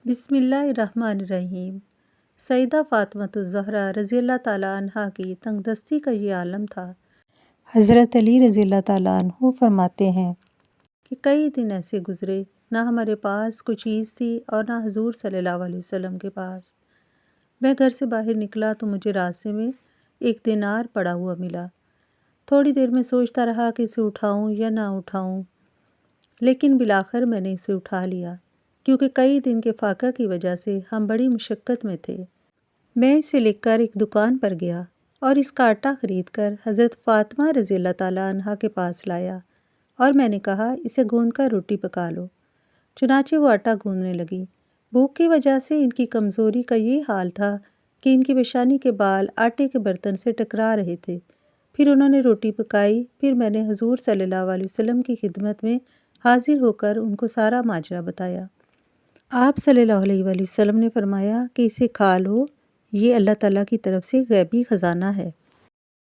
بسم اللہ الرحمن الرحیم۔ سیدہ فاطمۃ الزہرا رضی اللہ تعالیٰ عنہ کی تنگ دستی کا یہ عالم تھا۔ حضرت علی رضی اللہ تعالیٰ عنہ فرماتے ہیں کہ کئی دن ایسے گزرے، نہ ہمارے پاس کوئی چیز تھی اور نہ حضور صلی اللہ علیہ وسلم کے پاس۔ میں گھر سے باہر نکلا تو مجھے راستے میں ایک دینار پڑا ہوا ملا۔ تھوڑی دیر میں سوچتا رہا کہ اسے اٹھاؤں یا نہ اٹھاؤں، لیکن بالآخر میں نے اسے اٹھا لیا، کیونکہ کئی دن کے فاقہ کی وجہ سے ہم بڑی مشقت میں تھے۔ میں اسے لے کر ایک دکان پر گیا اور اس کا آٹا خرید کر حضرت فاطمہ رضی اللہ تعالیٰ عنہ کے پاس لایا اور میں نے کہا اسے گوندھ کر روٹی پکا لو۔ چنانچہ وہ آٹا گوندھنے لگی۔ بھوک کی وجہ سے ان کی کمزوری کا یہ حال تھا کہ ان کی پیشانی کے بال آٹے کے برتن سے ٹکرا رہے تھے۔ پھر انہوں نے روٹی پکائی، پھر میں نے حضور صلی اللہ علیہ وسلم کی خدمت میں حاضر ہو کر ان کو سارا ماجرا بتایا۔ آپ صلی اللہ علیہ وسلم نے فرمایا کہ اسے کھا لو، یہ اللہ تعالیٰ کی طرف سے غیبی خزانہ ہے۔